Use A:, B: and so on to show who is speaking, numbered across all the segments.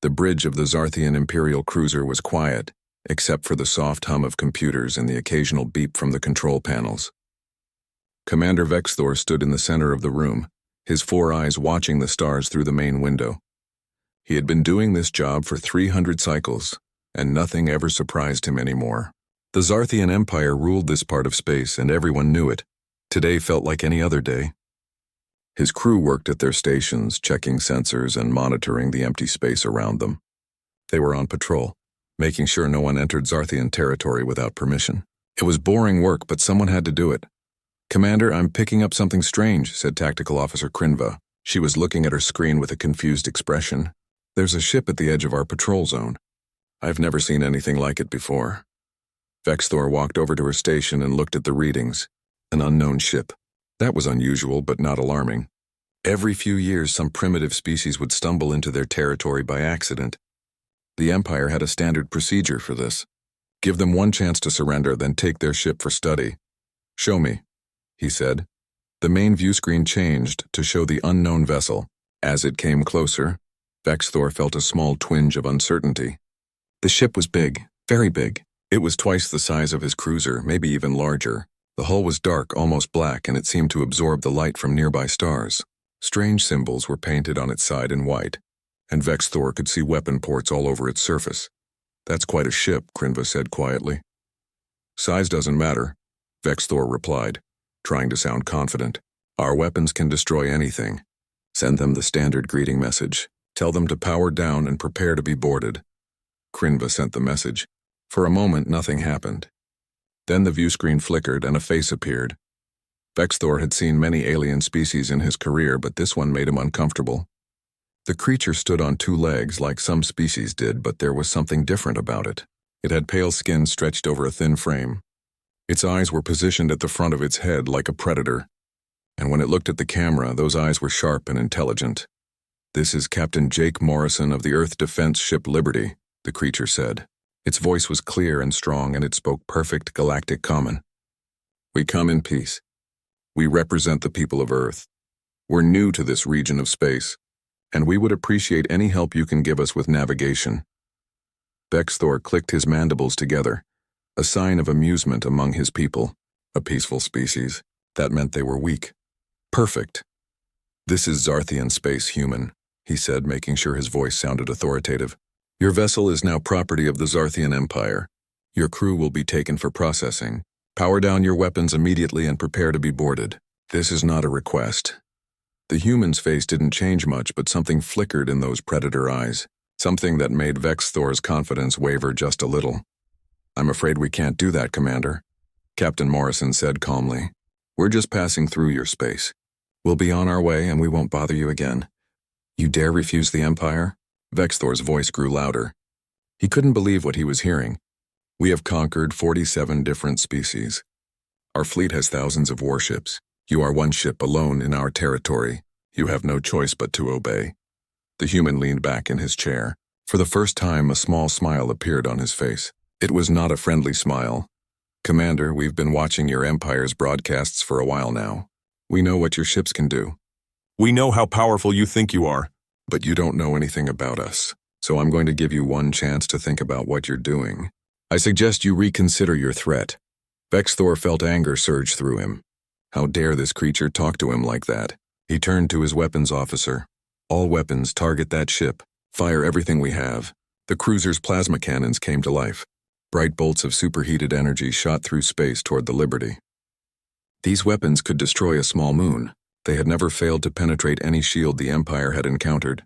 A: The bridge of the Zarthian Imperial cruiser was quiet, except for the soft hum of computers and the occasional beep from the control panels. Commander Vexthor stood in the center of the room, his 4 eyes watching the stars through the main window. He had been doing this job for 300 cycles, and nothing ever surprised him anymore. The Zarthian Empire ruled this part of space, and everyone knew it. Today felt like any other day. His crew worked at their stations, checking sensors and monitoring the empty space around them. They were on patrol, making sure no one entered Zarthian territory without permission. It was boring work, but someone had to do it. "Commander, I'm picking up something strange," said Tactical Officer Krinva. She was looking at her screen with a confused expression. "There's a ship at the edge of our patrol zone. I've never seen anything like it before." Vexthor walked over to her station and looked at the readings. An unknown ship. That was unusual, but not alarming. Every few years, some primitive species would stumble into their territory by accident. The Empire had a standard procedure for this. Give them one chance to surrender, then take their ship for study. "Show me," he said. The main view screen changed to show the unknown vessel. As it came closer, Vexthor felt a small twinge of uncertainty. The ship was big, very big. It was twice the size of his cruiser, maybe even larger. The hull was dark, almost black, and it seemed to absorb the light from nearby stars. Strange symbols were painted on its side in white, and Vexthor could see weapon ports all over its surface. "That's quite a ship," Krinva said quietly. "Size doesn't matter," Vexthor replied, trying to sound confident. "Our weapons can destroy anything. Send them the standard greeting message. Tell them to power down and prepare to be boarded." Krinva sent the message. For a moment, nothing happened. Then the view screen flickered and a face appeared. Vexthor had seen many alien species in his career, but this one made him uncomfortable. The creature stood on 2 legs like some species did, but there was something different about it. It had pale skin stretched over a thin frame. Its eyes were positioned at the front of its head like a predator, and when it looked at the camera, those eyes were sharp and intelligent. "This is Captain Jake Morrison of the Earth Defense Ship Liberty," the creature said. Its voice was clear and strong, and it spoke perfect galactic common. "We come in peace. We represent the people of Earth. We're new to this region of space, and we would appreciate any help you can give us with navigation." Vexthor clicked his mandibles together, a sign of amusement among his people. A peaceful species. That meant they were weak. "Perfect. This is Zarthian space, human," he said, making sure his voice sounded authoritative. "Your vessel is now property of the Zarthian Empire. Your crew will be taken for processing. Power down your weapons immediately and prepare to be boarded. This is not a request." The human's face didn't change much, but something flickered in those predator eyes, something that made Vexthor's confidence waver just a little. "I'm afraid we can't do that, Commander," Captain Morrison said calmly. "We're just passing through your space. We'll be on our way and we won't bother you again." "You dare refuse the Empire?" Vexthor's voice grew louder. He couldn't believe what he was hearing. "We have conquered 47 different species. Our fleet has thousands of warships. You are one ship alone in our territory. You have no choice but to obey." The human leaned back in his chair. For the first time, a small smile appeared on his face. It was not a friendly smile. "Commander, we've been watching your Empire's broadcasts for a while now. We know what your ships can do. We know how powerful you think you are. But you don't know anything about us, so I'm going to give you one chance to think about what you're doing. I suggest you reconsider your threat." Vexthor felt anger surge through him. How dare this creature talk to him like that? He turned to his weapons officer. "All weapons target that ship. Fire everything we have." The cruiser's plasma cannons came to life. Bright bolts of superheated energy shot through space toward the Liberty. These weapons could destroy a small moon. They had never failed to penetrate any shield the Empire had encountered.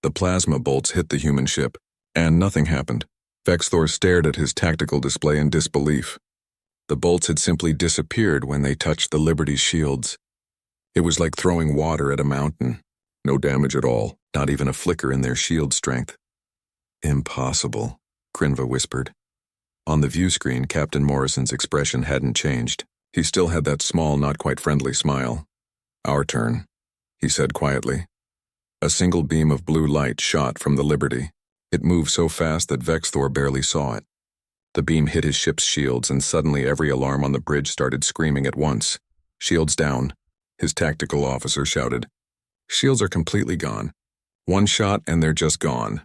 A: The plasma bolts hit the human ship, and nothing happened. Vexthor stared at his tactical display in disbelief. The bolts had simply disappeared when they touched the Liberty's shields. It was like throwing water at a mountain. No damage at all, not even a flicker in their shield strength. "Impossible," Krinva whispered. On the view screen, Captain Morrison's expression hadn't changed. He still had that small, not quite friendly smile. "Our turn," he said quietly. A single beam of blue light shot from the Liberty. It moved so fast that Vexthor barely saw it. The beam hit his ship's shields, and suddenly every alarm on the bridge started screaming at once. "Shields down," his tactical officer shouted. "Shields are completely gone. One shot and they're just gone."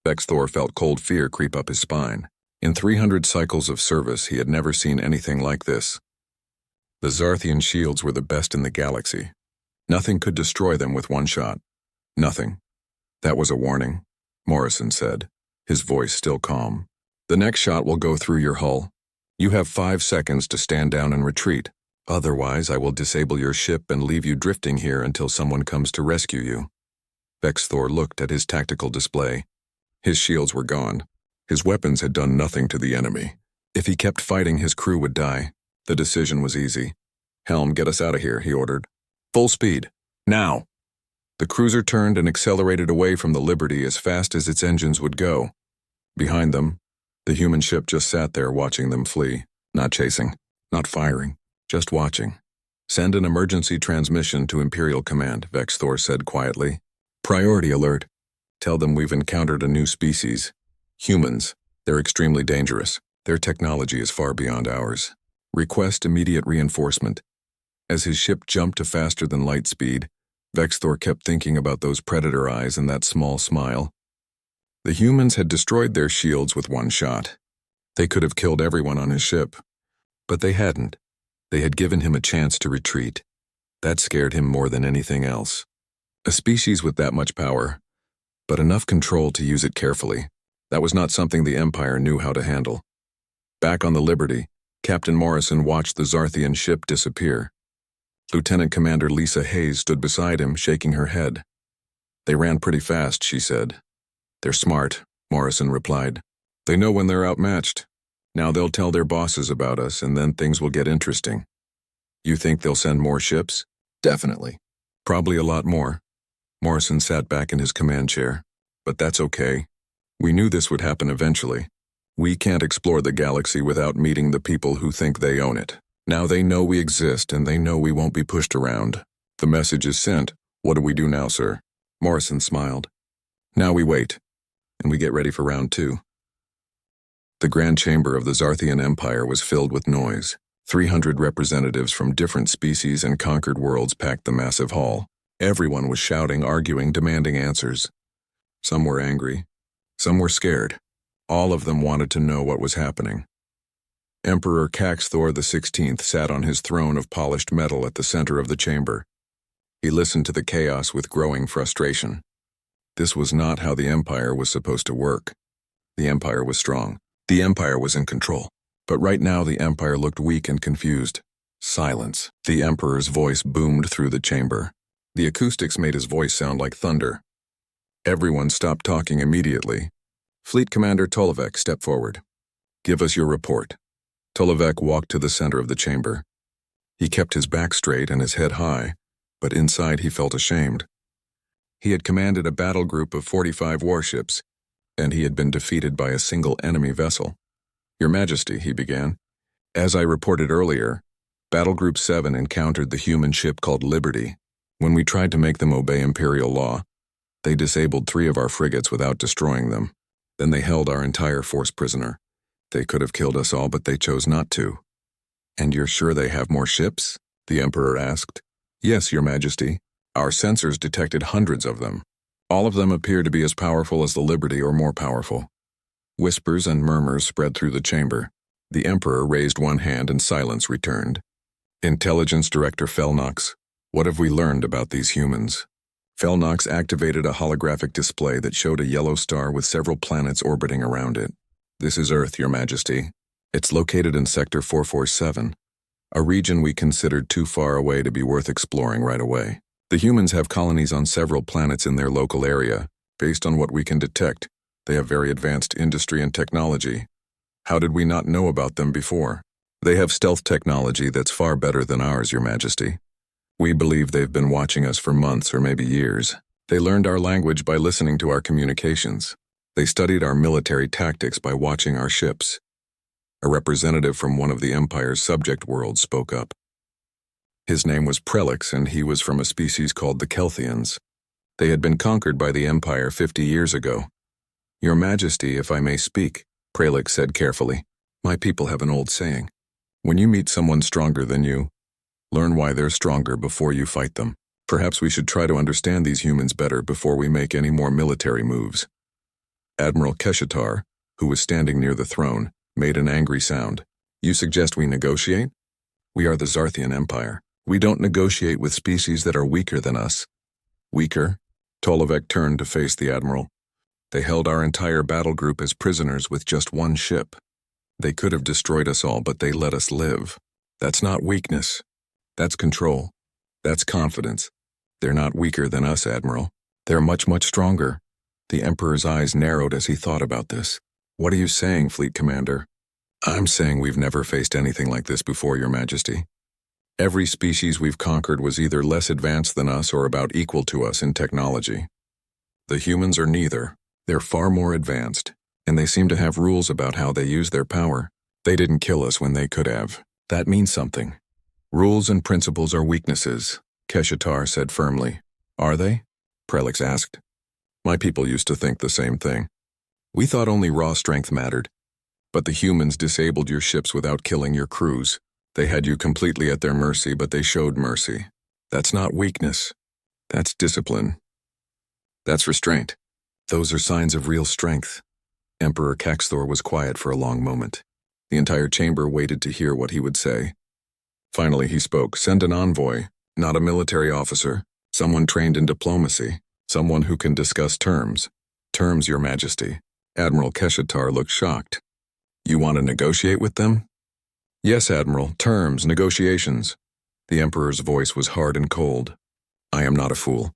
A: Vexthor felt cold fear creep up his spine. In 300 cycles of service, he had never seen anything like this. The Zarthian shields were the best in the galaxy. Nothing could destroy them with one shot. Nothing. That was a warning, Morrison said, his voice still calm. The next shot will go through your hull. You have 5 seconds to stand down and retreat. Otherwise, I will disable your ship and leave you drifting here until someone comes to rescue you. Vexthor looked at his tactical display. His shields were gone. His weapons had done nothing to the enemy. If he kept fighting, his crew would die. The decision was easy. Helm, get us out of here, he ordered. Full speed. Now! The cruiser turned and accelerated away from the Liberty as fast as its engines would go. Behind them, the human ship just sat there watching them flee. Not chasing, not firing, just watching. Send an emergency transmission to Imperial Command, Vexthor said quietly. Priority alert. Tell them we've encountered a new species. Humans. They're extremely dangerous. Their technology is far beyond ours. Request immediate reinforcement. As his ship jumped to faster than light speed, Vexthor kept thinking about those predator eyes and that small smile. The humans had destroyed their shields with one shot. They could have killed everyone on his ship. But they hadn't. They had given him a chance to retreat. That scared him more than anything else. A species with that much power, but enough control to use it carefully. That was not something the Empire knew how to handle. Back on the Liberty, Captain Morrison watched the Zarthian ship disappear. Lieutenant Commander Lisa Hayes stood beside him, shaking her head. They ran pretty fast, she said. They're smart, Morrison replied. They know when they're outmatched. Now they'll tell their bosses about us, and then things will get interesting. You think they'll send more ships? Definitely. Probably a lot more. Morrison sat back in his command chair. But that's okay. We knew this would happen eventually. We can't explore the galaxy without meeting the people who think they own it. Now they know we exist, and they know we won't be pushed around. The message is sent. What do we do now, sir? Morrison smiled. Now we wait, and we get ready for round 2. The grand chamber of the Zarthian Empire was filled with noise. 300 representatives from different species and conquered worlds packed the massive hall. Everyone was shouting, arguing, demanding answers. Some were angry. Some were scared. All of them wanted to know what was happening. Emperor Caxthor XVI sat on his throne of polished metal at the center of the chamber. He listened to the chaos with growing frustration. This was not how the Empire was supposed to work. The Empire was strong. The Empire was in control. But right now the Empire looked weak and confused. Silence. The Emperor's voice boomed through the chamber. The acoustics made his voice sound like thunder. Everyone stopped talking immediately. Fleet Commander Tolevek stepped forward. Give us your report. Tolevek walked to the center of the chamber. He kept his back straight and his head high, but inside he felt ashamed. He had commanded a battle group of 45 warships, and he had been defeated by a single enemy vessel. Your Majesty, he began. As I reported earlier, Battle Group 7 encountered the human ship called Liberty. When we tried to make them obey Imperial law, they disabled 3 of our frigates without destroying them. Then they held our entire force prisoner. They could have killed us all, but they chose not to. And you're sure they have more ships? The Emperor asked. Yes, Your Majesty. Our sensors detected hundreds of them. All of them appear to be as powerful as the Liberty or more powerful. Whispers and murmurs spread through the chamber. The Emperor raised one hand and silence returned. Intelligence Director Felnox, what have we learned about these humans? Felnox activated a holographic display that showed a yellow star with several planets orbiting around it. This is Earth, Your Majesty. It's located in Sector 447, a region we considered too far away to be worth exploring right away. The humans have colonies on several planets in their local area. Based on what we can detect, they have very advanced industry and technology. How did we not know about them before? They have stealth technology that's far better than ours, Your Majesty. We believe they've been watching us for months or maybe years. They learned our language by listening to our communications. They studied our military tactics by watching our ships. A representative from one of the Empire's subject worlds spoke up. His name was Prelix, and he was from a species called the Kelthians. They had been conquered by the Empire 50 years ago. Your Majesty, if I may speak, Prelix said carefully, my people have an old saying. When you meet someone stronger than you, learn why they're stronger before you fight them. Perhaps we should try to understand these humans better before we make any more military moves. Admiral Keshatar, who was standing near the throne, made an angry sound. You suggest we negotiate? We are the Zarthian Empire. We don't negotiate with species that are weaker than us. Weaker? Tolovec turned to face the Admiral. They held our entire battle group as prisoners with just one ship. They could have destroyed us all, but they let us live. That's not weakness. That's control. That's confidence. They're not weaker than us, Admiral. They're much, much stronger. The Emperor's eyes narrowed as he thought about this. What are you saying, Fleet Commander? I'm saying we've never faced anything like this before, Your Majesty. Every species we've conquered was either less advanced than us or about equal to us in technology. The humans are neither. They're far more advanced, and they seem to have rules about how they use their power. They didn't kill us when they could have. That means something. Rules and principles are weaknesses, Keshatar said firmly. Are they? Prelix asked. My people used to think the same thing. We thought only raw strength mattered. But the humans disabled your ships without killing your crews. They had you completely at their mercy, but they showed mercy. That's not weakness. That's discipline. That's restraint. Those are signs of real strength. Emperor Caxthor was quiet for a long moment. The entire chamber waited to hear what he would say. Finally he spoke. Send an envoy, not a military officer, someone trained in diplomacy, someone who can discuss terms. Terms, Your Majesty. Admiral Keshatar looked shocked. You want to negotiate with them? Yes, Admiral. Terms, negotiations. The Emperor's voice was hard and cold. I am not a fool.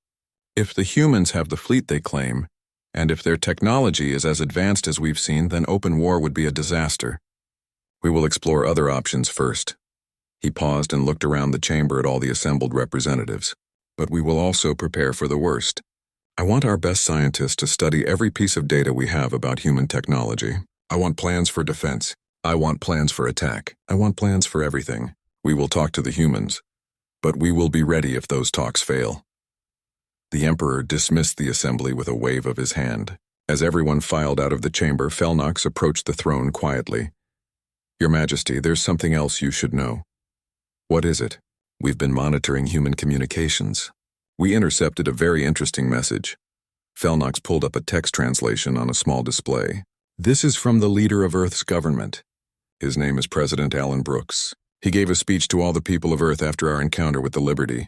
A: If the humans have the fleet they claim, and if their technology is as advanced as we've seen, then open war would be a disaster. We will explore other options first. He paused and looked around the chamber at all the assembled representatives. But we will also prepare for the worst. I want our best scientists to study every piece of data we have about human technology. I want plans for defense. I want plans for attack. I want plans for everything. We will talk to the humans, but we will be ready if those talks fail. The Emperor dismissed the assembly with a wave of his hand. As everyone filed out of the chamber, Felnox approached the throne quietly. Your Majesty, there's something else you should know. What is it? We've been monitoring human communications. We intercepted a very interesting message. Felnox pulled up a text translation on a small display. This is from the leader of Earth's government. His name is President Alan Brooks. He gave a speech to all the people of Earth after our encounter with the Liberty.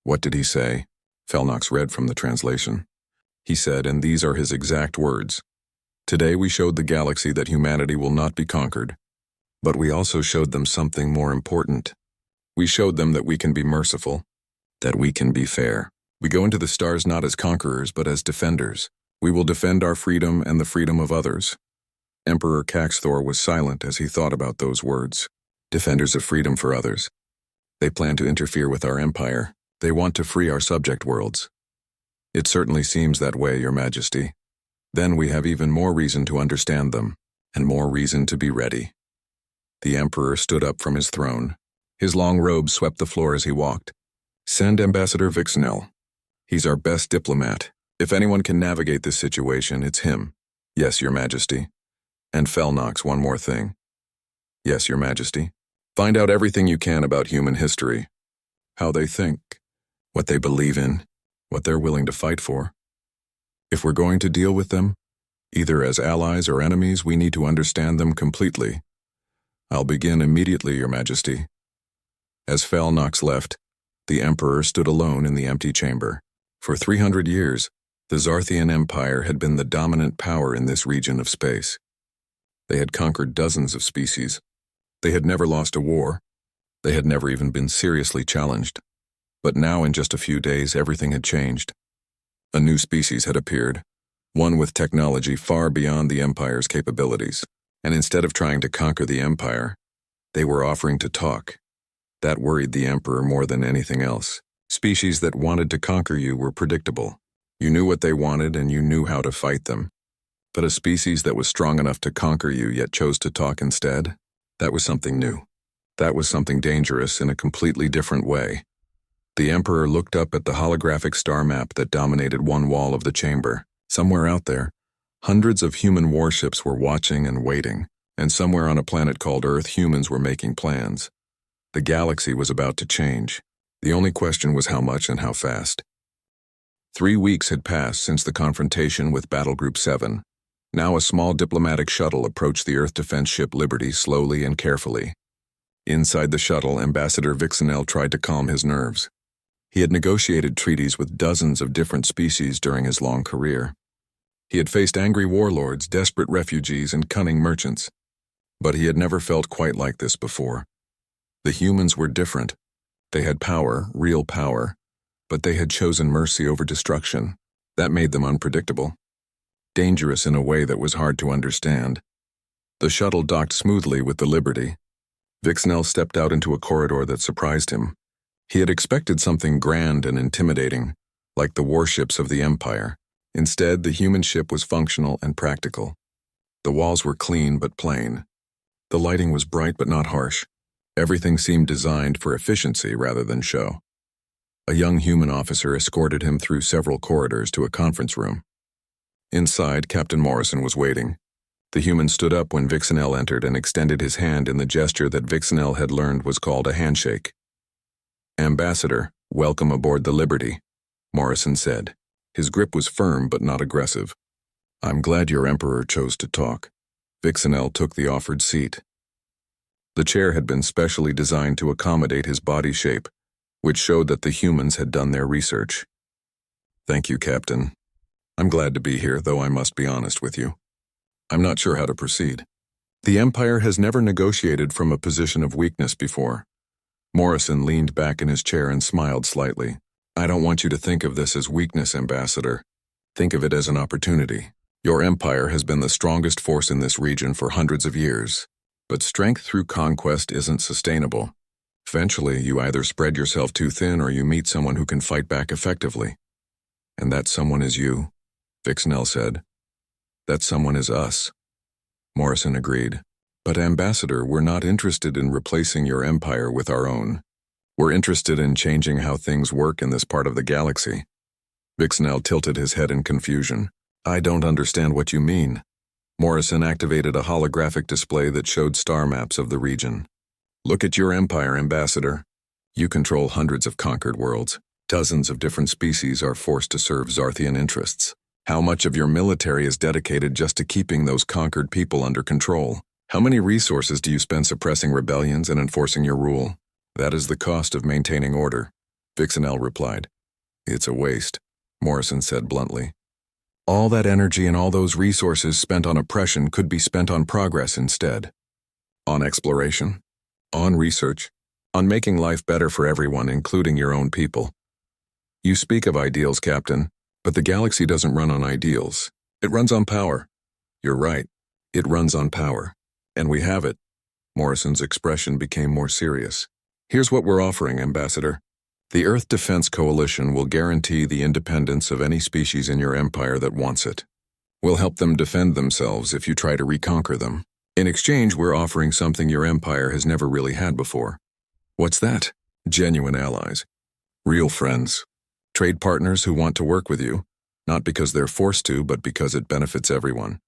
A: What did he say? Felnox read from the translation. He said, and these are his exact words, "Today we showed the galaxy that humanity will not be conquered. But we also showed them something more important. We showed them that we can be merciful, that we can be fair. We go into the stars not as conquerors, but as defenders. We will defend our freedom and the freedom of others." Emperor Caxthor was silent as he thought about those words. Defenders of freedom for others. They plan to interfere with our empire. They want to free our subject worlds. It certainly seems that way, Your Majesty. Then we have even more reason to understand them, and more reason to be ready. The Emperor stood up from his throne. His long robe swept the floor as he walked. Send Ambassador Vixnell. He's our best diplomat. If anyone can navigate this situation, it's him. Yes, Your Majesty. And Felnox, one more thing. Yes, Your Majesty. Find out everything you can about human history. How they think, what they believe in, what they're willing to fight for. If we're going to deal with them, either as allies or enemies, we need to understand them completely. I'll begin immediately, Your Majesty. As Felnox left, the Emperor stood alone in the empty chamber. For 300 years, the Zarthian Empire had been the dominant power in this region of space. They had conquered dozens of species. They had never lost a war. They had never even been seriously challenged. But now, in just a few days, everything had changed. A new species had appeared, one with technology far beyond the Empire's capabilities. And instead of trying to conquer the Empire, they were offering to talk. That worried the Emperor more than anything else. Species that wanted to conquer you were predictable. You knew what they wanted and you knew how to fight them. But a species that was strong enough to conquer you yet chose to talk instead, that was something new. That was something dangerous in a completely different way. The Emperor looked up at the holographic star map that dominated one wall of the chamber. Somewhere out there, hundreds of human warships were watching and waiting, and somewhere on a planet called Earth, humans were making plans. The galaxy was about to change. The only question was how much and how fast. 3 weeks had passed since the confrontation with Battle Group 7. Now a small diplomatic shuttle approached the Earth defense ship Liberty slowly and carefully. Inside the shuttle, Ambassador Vixenel tried to calm his nerves. He had negotiated treaties with dozens of different species during his long career. He had faced angry warlords, desperate refugees, and cunning merchants. But he had never felt quite like this before. The humans were different. They had power, real power, but they had chosen mercy over destruction. That made them unpredictable. Dangerous in a way that was hard to understand. The shuttle docked smoothly with the Liberty. Vixenel stepped out into a corridor that surprised him. He had expected something grand and intimidating, like the warships of the Empire. Instead, the human ship was functional and practical. The walls were clean but plain. The lighting was bright but not harsh. Everything seemed designed for efficiency rather than show. A young human officer escorted him through several corridors to a conference room. Inside, Captain Morrison was waiting. The human stood up when Vixenel entered and extended his hand in the gesture that Vixenel had learned was called a handshake. "Ambassador, welcome aboard the Liberty," Morrison said. His grip was firm but not aggressive. "I'm glad your Emperor chose to talk." Vixenel took the offered seat. The chair had been specially designed to accommodate his body shape, which showed that the humans had done their research. "Thank you, Captain. I'm glad to be here, though I must be honest with you. I'm not sure how to proceed. The Empire has never negotiated from a position of weakness before." Morrison leaned back in his chair and smiled slightly. "I don't want you to think of this as weakness, Ambassador. Think of it as an opportunity. Your empire has been the strongest force in this region for hundreds of years, but strength through conquest isn't sustainable. Eventually, you either spread yourself too thin or you meet someone who can fight back effectively. And that someone is you," Vixenel said. "That someone is us." Morrison agreed. "But Ambassador, we're not interested in replacing your empire with our own. We're interested in changing how things work in this part of the galaxy." Vixenel tilted his head in confusion. "I don't understand what you mean." Morrison activated a holographic display that showed star maps of the region. "Look at your empire, Ambassador. You control hundreds of conquered worlds. Dozens of different species are forced to serve Zarthian interests. How much of your military is dedicated just to keeping those conquered people under control? How many resources do you spend suppressing rebellions and enforcing your rule? That is the cost of maintaining order," Vixenel replied. "It's a waste," Morrison said bluntly. "All that energy and all those resources spent on oppression could be spent on progress instead. On exploration, on research, on making life better for everyone, including your own people. You speak of ideals, Captain, but the galaxy doesn't run on ideals. It runs on power." "You're right. It runs on power. And we have it." Morrison's expression became more serious. "Here's what we're offering, Ambassador. The Earth Defense Coalition will guarantee the independence of any species in your empire that wants it. We'll help them defend themselves if you try to reconquer them. In exchange, we're offering something your empire has never really had before." "What's that?" "Genuine allies. Real friends. Trade partners who want to work with you, not because they're forced to, but because it benefits everyone."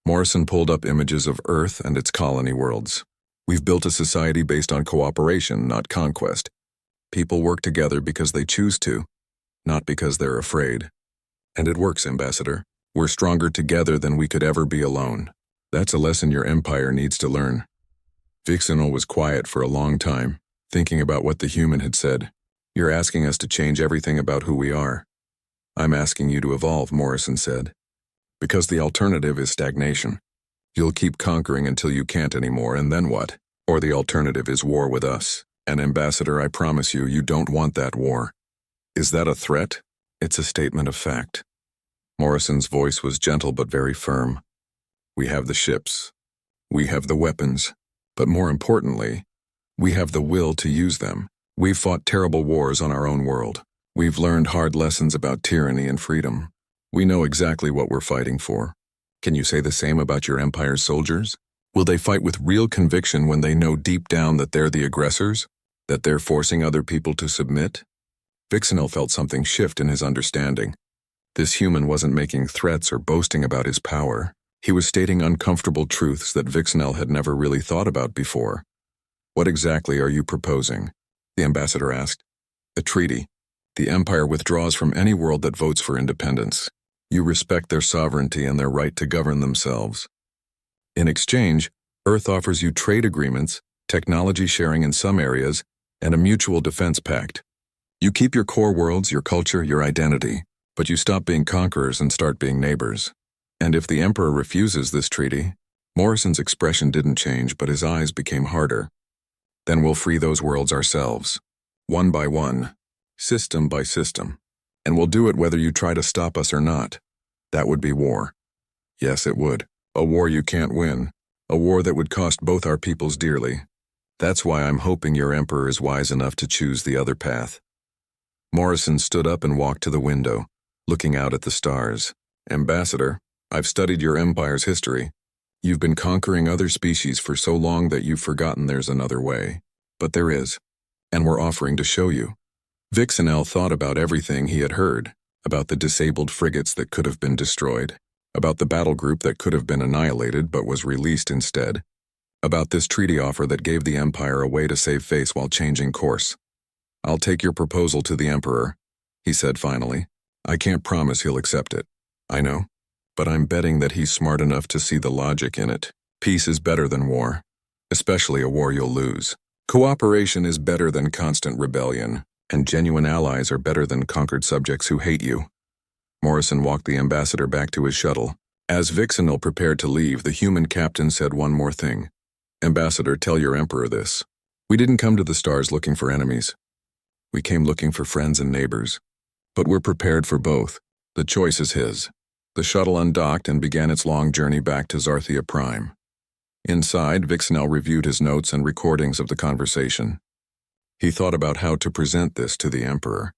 A: Morrison pulled up images of Earth and its colony worlds. "We've built a society based on cooperation, not conquest. People work together because they choose to, not because they're afraid. And it works, Ambassador. We're stronger together than we could ever be alone. That's a lesson your empire needs to learn." Vixenel was quiet for a long time, thinking about what the human had said. "You're asking us to change everything about who we are." "I'm asking you to evolve," Morrison said. "Because the alternative is stagnation. You'll keep conquering until you can't anymore, and then what? Or the alternative is war with us. And Ambassador, I promise you, you don't want that war." "Is that a threat?" "It's a statement of fact." Morrison's voice was gentle but very firm. "We have the ships. We have the weapons. But more importantly, we have the will to use them. We've fought terrible wars on our own world. We've learned hard lessons about tyranny and freedom. We know exactly what we're fighting for. Can you say the same about your empire's soldiers? Will they fight with real conviction when they know deep down that they're the aggressors? That they're forcing other people to submit?" Vixenel felt something shift in his understanding. This human wasn't making threats or boasting about his power. He was stating uncomfortable truths that Vixenel had never really thought about before. "What exactly are you proposing?" the ambassador asked. "A treaty. The Empire withdraws from any world that votes for independence. You respect their sovereignty and their right to govern themselves. In exchange, Earth offers you trade agreements, technology sharing in some areas, and a mutual defense pact. You keep your core worlds, your culture, your identity, but you stop being conquerors and start being neighbors. And if the Emperor refuses this treaty, Morrison's expression didn't change, but his eyes became harder. Then we'll free those worlds ourselves, one by one, system by system. And we'll do it whether you try to stop us or not. That would be war. Yes, it would. A war you can't win. A war that would cost both our peoples dearly. That's why I'm hoping your Emperor is wise enough to choose the other path. Morrison stood up and walked to the window, looking out at the stars. Ambassador, I've studied your empire's history. You've been conquering other species for so long that you've forgotten there's another way. But there is. And we're offering to show you. Vixenel thought about everything he had heard, about the disabled frigates that could have been destroyed, about the battle group that could have been annihilated but was released instead, about this treaty offer that gave the Empire a way to save face while changing course. I'll take your proposal to the Emperor, he said finally. I can't promise he'll accept it. I know. But I'm betting that he's smart enough to see the logic in it. Peace is better than war, especially a war you'll lose. Cooperation is better than constant rebellion, and genuine allies are better than conquered subjects who hate you. Morrison walked the ambassador back to his shuttle. As Vixenel prepared to leave, the human captain said one more thing. Ambassador, tell your Emperor this. We didn't come to the stars looking for enemies. We came looking for friends and neighbors. But we're prepared for both. The choice is his. The shuttle undocked and began its long journey back to Zarthia Prime. Inside, Vixenel reviewed his notes and recordings of the conversation. He thought about how to present this to the Emperor,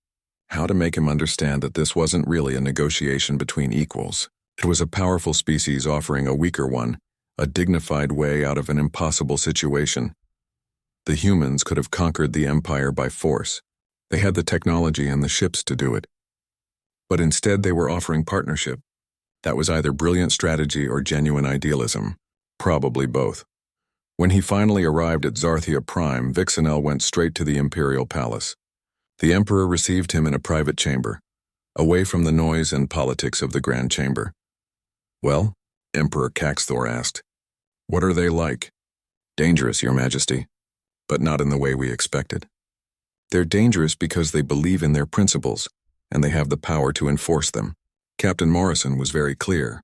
A: how to make him understand that this wasn't really a negotiation between equals. It was a powerful species offering a weaker one, a dignified way out of an impossible situation. The humans could have conquered the Empire by force. They had the technology and the ships to do it. But instead they were offering partnership. That was either brilliant strategy or genuine idealism, probably both. When he finally arrived at Zarthia Prime, Vixenel went straight to the Imperial Palace. The Emperor received him in a private chamber, away from the noise and politics of the Grand Chamber. Well, Emperor Caxthor asked, what are they like? Dangerous, Your Majesty, but not in the way we expected. They're dangerous because they believe in their principles, and they have the power to enforce them. Captain Morrison was very clear.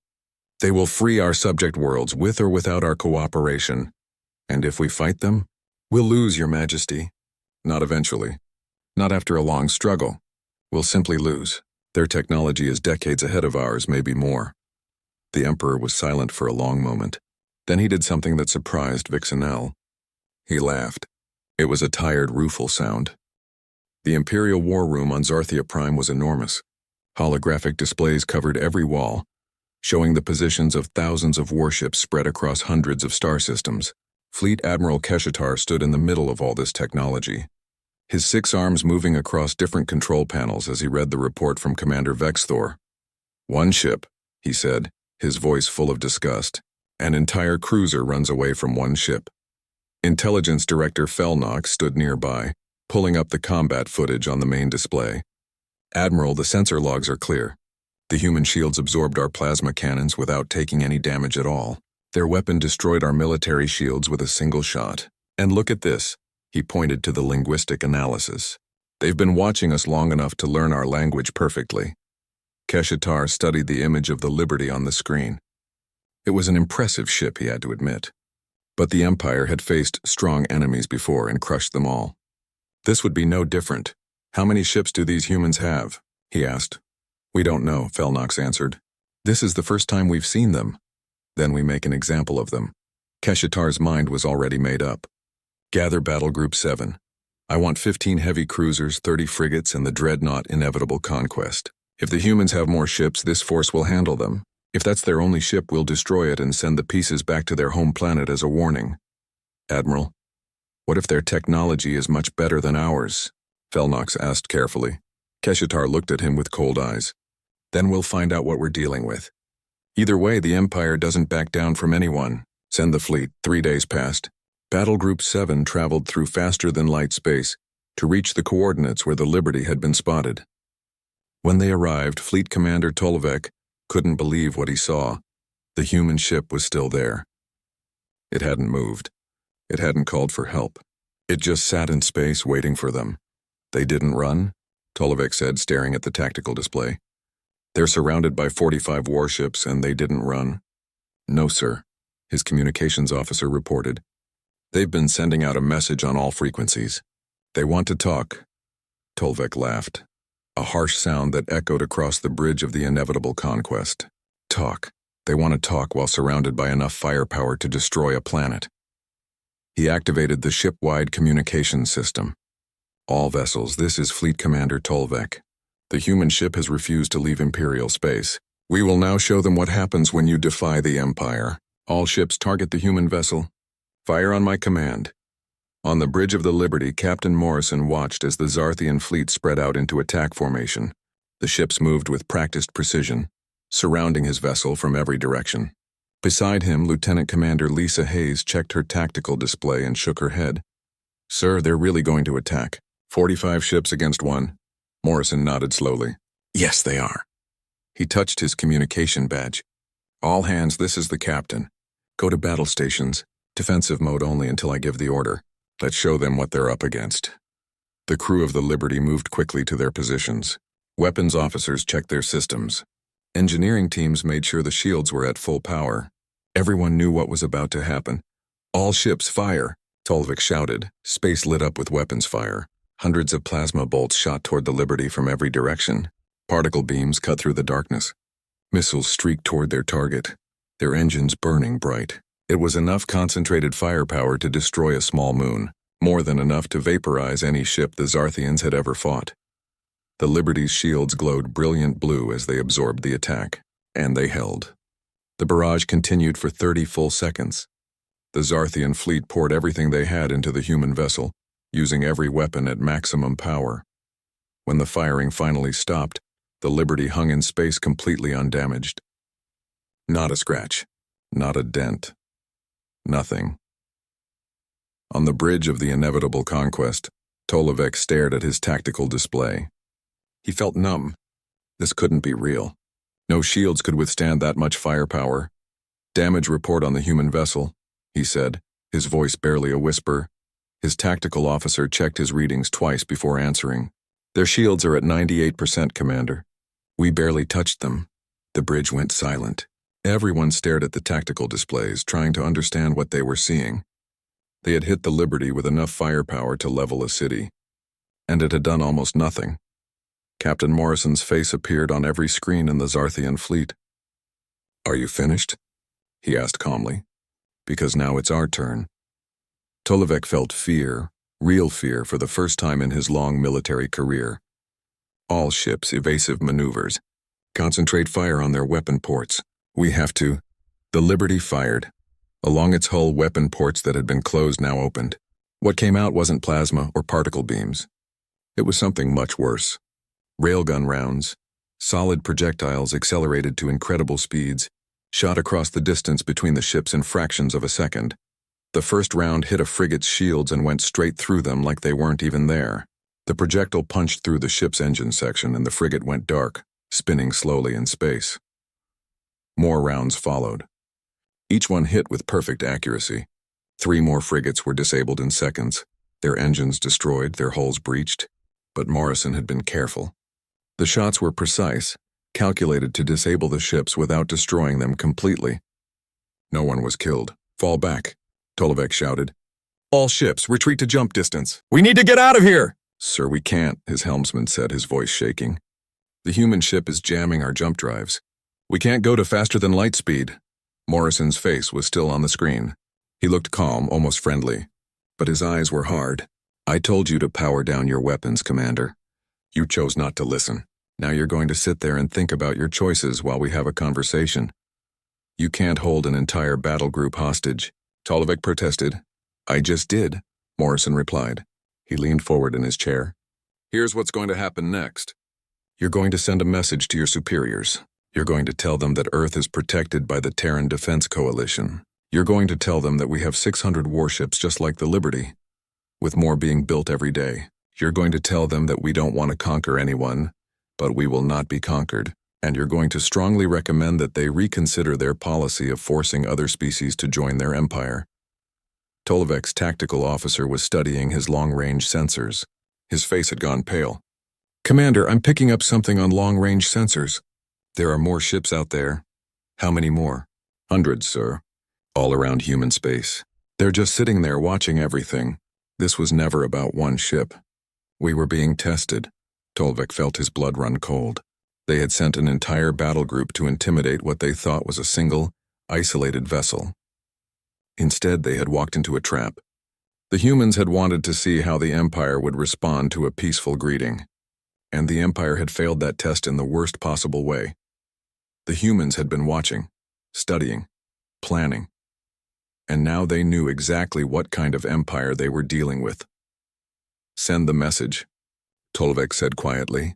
A: They will free our subject worlds with or without our cooperation. And if we fight them, we'll lose, Your Majesty. Not eventually. Not after a long struggle. We'll simply lose. Their technology is decades ahead of ours, maybe more. The Emperor was silent for a long moment. Then he did something that surprised Vixenel. He laughed. It was a tired, rueful sound. The Imperial War Room on Zarthia Prime was enormous. Holographic displays covered every wall, showing the positions of thousands of warships spread across hundreds of star systems. Fleet Admiral Keshatar stood in the middle of all this technology, his 6 arms moving across different control panels as he read the report from Commander Vexthor. One ship, he said, his voice full of disgust. An entire cruiser runs away from one ship. Intelligence Director Felnock stood nearby, pulling up the combat footage on the main display. Admiral, the sensor logs are clear. The human shields absorbed our plasma cannons without taking any damage at all. Their weapon destroyed our military shields with a single shot. And look at this, he pointed to the linguistic analysis. They've been watching us long enough to learn our language perfectly. Keshatar studied the image of the Liberty on the screen. It was an impressive ship, he had to admit. But the Empire had faced strong enemies before and crushed them all. This would be no different. How many ships do these humans have? He asked. We don't know, Felnox answered. This is the first time we've seen them. Then we make an example of them. Keshatar's mind was already made up. Gather Battle Group 7. I want 15 heavy cruisers, 30 frigates, and the dreadnought Inevitable Conquest. If the humans have more ships, this force will handle them. If that's their only ship, we'll destroy it and send the pieces back to their home planet as a warning. Admiral, what if their technology is much better than ours? Felnox asked carefully. Keshatar looked at him with cold eyes. Then we'll find out what we're dealing with. Either way, the Empire doesn't back down from anyone. Send the fleet. 3 days passed. Battle Group 7 traveled through faster-than-light space to reach the coordinates where the Liberty had been spotted. When they arrived, Fleet Commander Tolvek couldn't believe what he saw. The human ship was still there. It hadn't moved. It hadn't called for help. It just sat in space waiting for them. They didn't run, Tolevek said, staring at the tactical display. They're surrounded by 45 warships and they didn't run. No, sir, his communications officer reported. They've been sending out a message on all frequencies. They want to talk. Tolevek laughed, a harsh sound that echoed across the bridge of the inevitable conquest. Talk. They want to talk while surrounded by enough firepower to destroy a planet. He activated the ship-wide communications system. All vessels, this is Fleet Commander Tolevek. The human ship has refused to leave Imperial space. We will now show them what happens when you defy the Empire. All ships target the human vessel. Fire on my command. On the bridge of the Liberty, Captain Morrison watched as the Zarthian fleet spread out into attack formation. The ships moved with practiced precision, surrounding his vessel from every direction. Beside him, Lieutenant Commander Lisa Hayes checked her tactical display and shook her head. Sir, they're really going to attack. 45 ships against 1. Morrison nodded slowly. Yes, they are. He touched his communication badge. All hands, this is the captain. Go to battle stations. Defensive mode only until I give the order. Let's show them what they're up against. The crew of the Liberty moved quickly to their positions. Weapons officers checked their systems. Engineering teams made sure the shields were at full power. Everyone knew what was about to happen. All ships fire, Tolevek shouted. Space lit up with weapons fire. Hundreds of plasma bolts shot toward the Liberty from every direction. Particle beams cut through the darkness. Missiles streaked toward their target, their engines burning bright. It was enough concentrated firepower to destroy a small moon, more than enough to vaporize any ship the Zarthians had ever fought. The Liberty's shields glowed brilliant blue as they absorbed the attack, and they held. The barrage continued for 30 full seconds. The Zarthian fleet poured everything they had into the human vessel, using every weapon at maximum power. When the firing finally stopped, the Liberty hung in space completely undamaged. Not a scratch, not a dent. Nothing. On the bridge of the inevitable conquest, Tolevek stared at his tactical display. He felt numb. This couldn't be real. No shields could withstand that much firepower. Damage report on the human vessel, he said, his voice barely a whisper. His tactical officer checked his readings twice before answering. Their shields are at 98%, Commander. We barely touched them. The bridge went silent. Everyone stared at the tactical displays, trying to understand what they were seeing. They had hit the Liberty with enough firepower to level a city, and it had done almost nothing. Captain Morrison's face appeared on every screen in the Zarthian fleet. Are you finished? He asked calmly. Because now it's our turn. Tolevek felt fear, real fear, for the first time in his long military career. All ships, evasive maneuvers. Concentrate fire on their weapon ports. We have to. The Liberty fired. Along its hull, weapon ports that had been closed now opened. What came out wasn't plasma or particle beams. It was something much worse. Railgun rounds, solid projectiles accelerated to incredible speeds, shot across the distance between the ships in fractions of a second. The first round hit a frigate's shields and went straight through them like they weren't even there. The projectile punched through the ship's engine section and the frigate went dark, spinning slowly in space. More rounds followed. Each one hit with perfect accuracy. 3 more frigates were disabled in seconds, their engines destroyed, their hulls breached. But Morrison had been careful. The shots were precise, calculated to disable the ships without destroying them completely. No one was killed. Fall back, Tolevek shouted. All ships, retreat to jump distance. We need to get out of here! Sir, we can't, his helmsman said, his voice shaking. The human ship is jamming our jump drives. We can't go to faster than light speed. Morrison's face was still on the screen. He looked calm, almost friendly, but his eyes were hard. I told you to power down your weapons, Commander. You chose not to listen. Now you're going to sit there and think about your choices while we have a conversation. You can't hold an entire battle group hostage, Tolevek protested. I just did, Morrison replied. He leaned forward in his chair. Here's what's going to happen next. You're going to send a message to your superiors. You're going to tell them that Earth is protected by the Terran Defense Coalition. You're going to tell them that we have 600 warships just like the Liberty, with more being built every day. You're going to tell them that we don't want to conquer anyone, but we will not be conquered, and you're going to strongly recommend that they reconsider their policy of forcing other species to join their empire. Tolvek's tactical officer was studying his long-range sensors. His face had gone pale. "Commander, I'm picking up something on long-range sensors. There are more ships out there." "How many more?" "Hundreds, sir. All around human space. They're just sitting there watching everything. This was never about one ship. We were being tested." Tolvek felt his blood run cold. They had sent an entire battle group to intimidate what they thought was a single, isolated vessel. Instead, they had walked into a trap. The humans had wanted to see how the Empire would respond to a peaceful greeting. And the Empire had failed that test in the worst possible way. The humans had been watching, studying, planning. And now they knew exactly what kind of empire they were dealing with. "Send the message," Tolvek said quietly.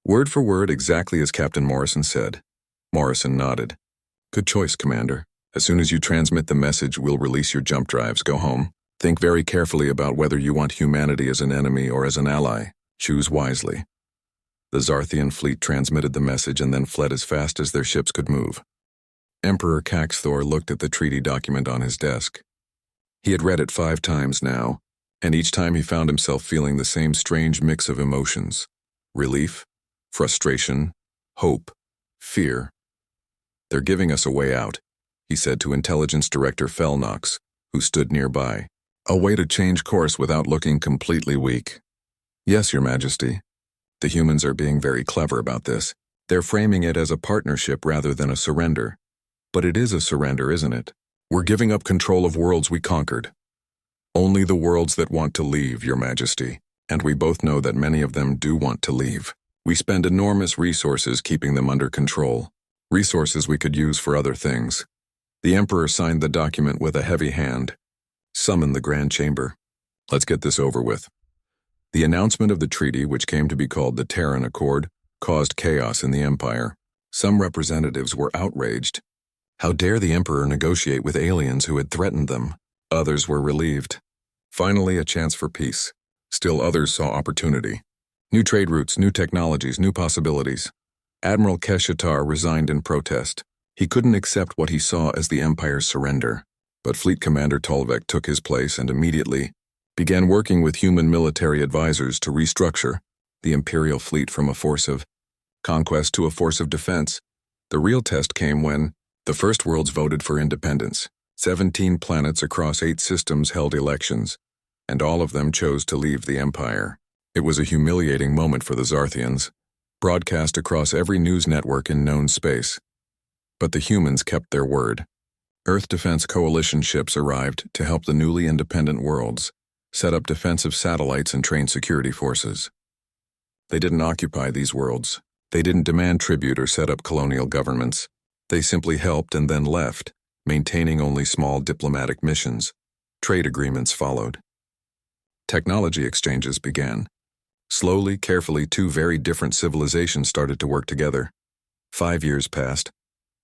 A: "Word for word exactly as Captain Morrison said." Morrison nodded. "Good choice, Commander. As soon as you transmit the message, we'll release your jump drives. Go home. Think very carefully about whether you want humanity as an enemy or as an ally. Choose wisely." The Zarthian fleet transmitted the message and then fled as fast as their ships could move. Emperor Caxthor looked at the treaty document on his desk. He had read it 5 times now, and each time he found himself feeling the same strange mix of emotions: relief, frustration, hope, fear. "They're giving us a way out," he said to Intelligence Director Felnox, who stood nearby. "A way to change course without looking completely weak." "Yes, Your Majesty. The humans are being very clever about this. They're framing it as a partnership rather than a surrender. But it is a surrender, isn't it? We're giving up control of worlds we conquered. Only the worlds that want to leave, Your Majesty. And we both know that many of them do want to leave. We spend enormous resources keeping them under control. Resources we could use for other things." The Emperor signed the document with a heavy hand. "Summon the Grand Chamber. Let's get this over with." The announcement of the treaty, which came to be called the Terran Accord, caused chaos in the Empire. Some representatives were outraged. How dare the Emperor negotiate with aliens who had threatened them? Others were relieved. Finally, a chance for peace. Still others saw opportunity. New trade routes, new technologies, new possibilities. Admiral Keshatar resigned in protest. He couldn't accept what he saw as the Empire's surrender. But Fleet Commander Tolvek took his place and immediately began working with human military advisors to restructure the Imperial fleet from a force of conquest to a force of defense. The real test came when the first worlds voted for independence. 17 planets across 8 systems held elections, and all of them chose to leave the Empire. It was a humiliating moment for the Zarthians, broadcast across every news network in known space. But the humans kept their word. Earth Defense Coalition ships arrived to help the newly independent worlds set up defensive satellites and train security forces. They didn't occupy these worlds. They didn't demand tribute or set up colonial governments. They simply helped and then left, maintaining only small diplomatic missions. Trade agreements followed. Technology exchanges began. Slowly, carefully, 2 very different civilizations started to work together. 5 years passed.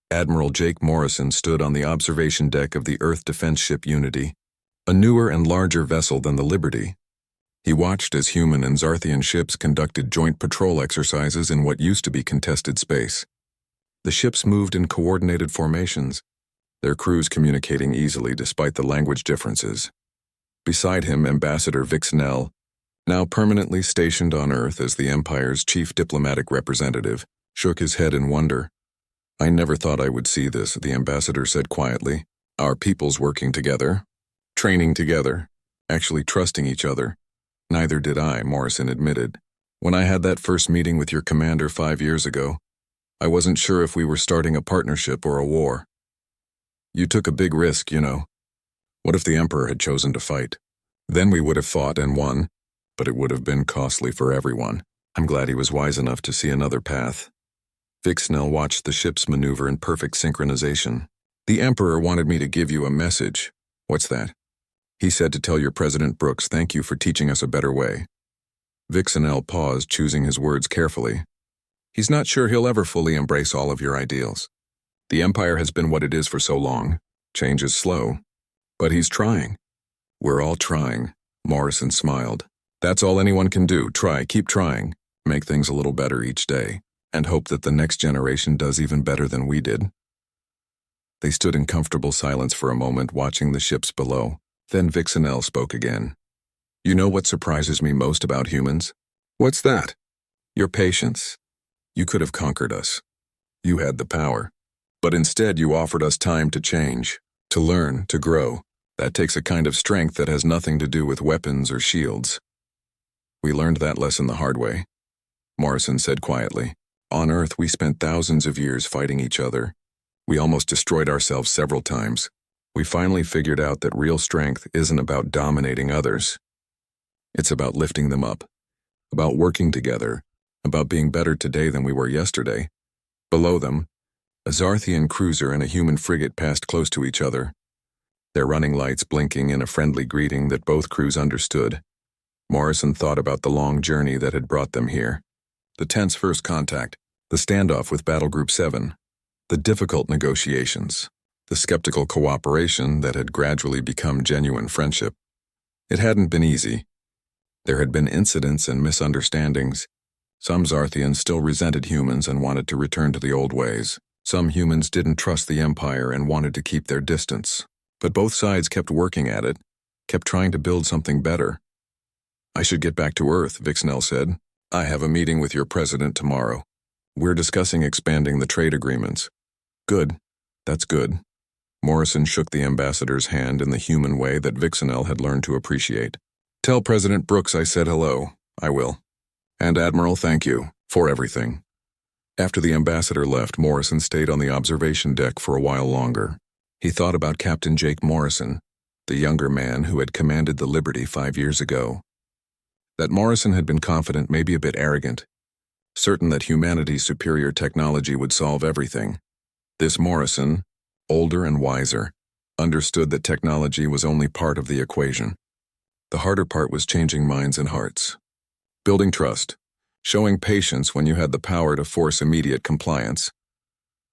A: Admiral Jake Morrison stood on the observation deck of the Earth defense ship Unity, a newer and larger vessel than the Liberty. He watched as human and Zarthian ships conducted joint patrol exercises in what used to be contested space. The ships moved in coordinated formations, their crews communicating easily despite the language differences. Beside him, Ambassador Vixnell, now permanently stationed on Earth as the Empire's chief diplomatic representative, shook his head in wonder. "I never thought I would see this," the ambassador said quietly. "Our peoples working together, training together, actually trusting each other." "Neither did I," Morrison admitted. "When I had that first meeting with your commander 5 years ago, I wasn't sure if we were starting a partnership or a war. You took a big risk, you know. What if the Emperor had chosen to fight? Then we would have fought and won, but it would have been costly for everyone. I'm glad he was wise enough to see another path." Vixnell watched the ships maneuver in perfect synchronization. "The Emperor wanted me to give you a message." "What's that?" "He said to tell your President Brooks thank you for teaching us a better way." Vixnell paused, choosing his words carefully. "He's not sure he'll ever fully embrace all of your ideals. The Empire has been what it is for so long. Change is slow. But he's trying." "We're all trying," Morrison smiled. "That's all anyone can do. Try, keep trying. Make things a little better each day." and hope that the next generation does even better than we did. They stood in comfortable silence for a moment, watching the ships below. Then Vixenel spoke again. You know what surprises me most about humans? What's that? Your patience. You could have conquered us. You had the power. But instead you offered us time to change, to learn, to grow. That takes a kind of strength that has nothing to do with weapons or shields. We learned that lesson the hard way, Morrison said quietly. On Earth, we spent thousands of years fighting each other. We almost destroyed ourselves several times. We finally figured out that real strength isn't about dominating others. It's about lifting them up, about working together, about being better today than we were yesterday. Below them, a Zarthian cruiser and a human frigate passed close to each other, their running lights blinking in a friendly greeting that both crews understood. Morrison thought about the long journey that had brought them here. The tense first contact, the standoff with Battle Group 7, the difficult negotiations, the skeptical cooperation that had gradually become genuine friendship. It hadn't been easy. There had been incidents and misunderstandings. Some Zarthians still resented humans and wanted to return to the old ways. Some humans didn't trust the Empire and wanted to keep their distance. But both sides kept working at it, kept trying to build something better. I should get back to Earth, Vixenel said. I have a meeting with your president tomorrow. We're discussing expanding the trade agreements. Good. That's good. Morrison shook the ambassador's hand in the human way that Vixenel had learned to appreciate. Tell President Brooks I said hello. I will. And Admiral, thank you for everything. After the ambassador left, Morrison stayed on the observation deck for a while longer. He thought about Captain Jake Morrison, the younger man who had commanded the Liberty 5 years ago. That Morrison had been confident, maybe a bit arrogant, certain that humanity's superior technology would solve everything. This Morrison, older and wiser, understood that technology was only part of the equation. The harder part was changing minds and hearts. Building trust, showing patience when you had the power to force immediate compliance.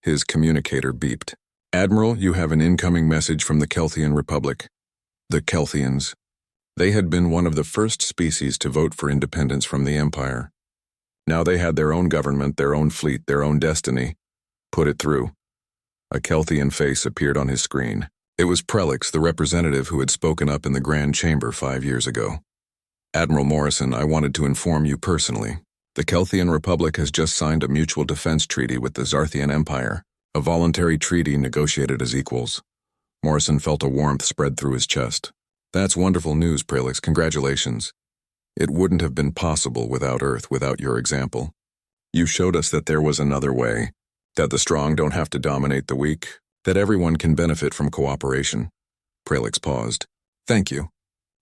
A: His communicator beeped. Admiral, you have an incoming message from the Kelthian Republic. The Kelthians. They had been one of the first species to vote for independence from the Empire. Now they had their own government, their own fleet, their own destiny. Put it through. A Kelthian face appeared on his screen. It was Prelix, the representative who had spoken up in the Grand Chamber 5 years ago. Admiral Morrison, I wanted to inform you personally. The Kelthian Republic has just signed a mutual defense treaty with the Zarthian Empire, a voluntary treaty negotiated as equals. Morrison felt a warmth spread through his chest. That's wonderful news, Prelix. Congratulations. It wouldn't have been possible without Earth, without your example. You showed us that there was another way, that the strong don't have to dominate the weak, that everyone can benefit from cooperation. Prelix paused. Thank you.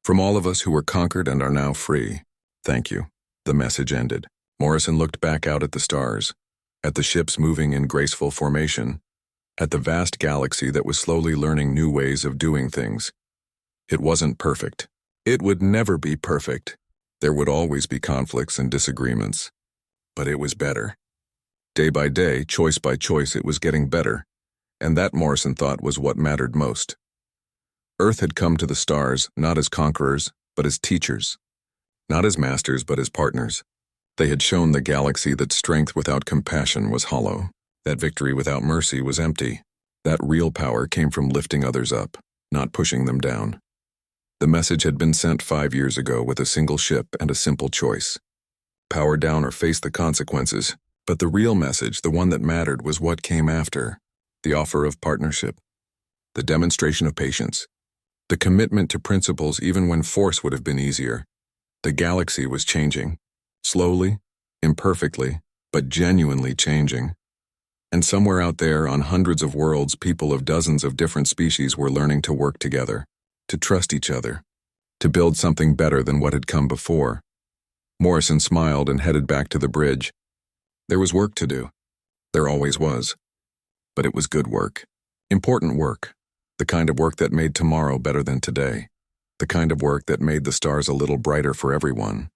A: From all of us who were conquered and are now free, thank you. The message ended. Morrison looked back out at the stars, at the ships moving in graceful formation, at the vast galaxy that was slowly learning new ways of doing things. It wasn't perfect. It would never be perfect. There would always be conflicts and disagreements. But it was better. Day by day, choice by choice, it was getting better. And that, Morrison thought, was what mattered most. Earth had come to the stars, not as conquerors, but as teachers. Not as masters, but as partners. They had shown the galaxy that strength without compassion was hollow, that victory without mercy was empty, that real power came from lifting others up, not pushing them down. The message had been sent 5 years ago with a single ship and a simple choice. Power down or face the consequences, but the real message, the one that mattered, was what came after. The offer of partnership, the demonstration of patience, the commitment to principles even when force would have been easier. The galaxy was changing, slowly, imperfectly, but genuinely changing. And somewhere out there on hundreds of worlds, people of dozens of different species were learning to work together, to trust each other, to build something better than what had come before. Morrison smiled and headed back to the bridge. There was work to do. There always was. But it was good work. Important work. The kind of work that made tomorrow better than today. The kind of work that made the stars a little brighter for everyone.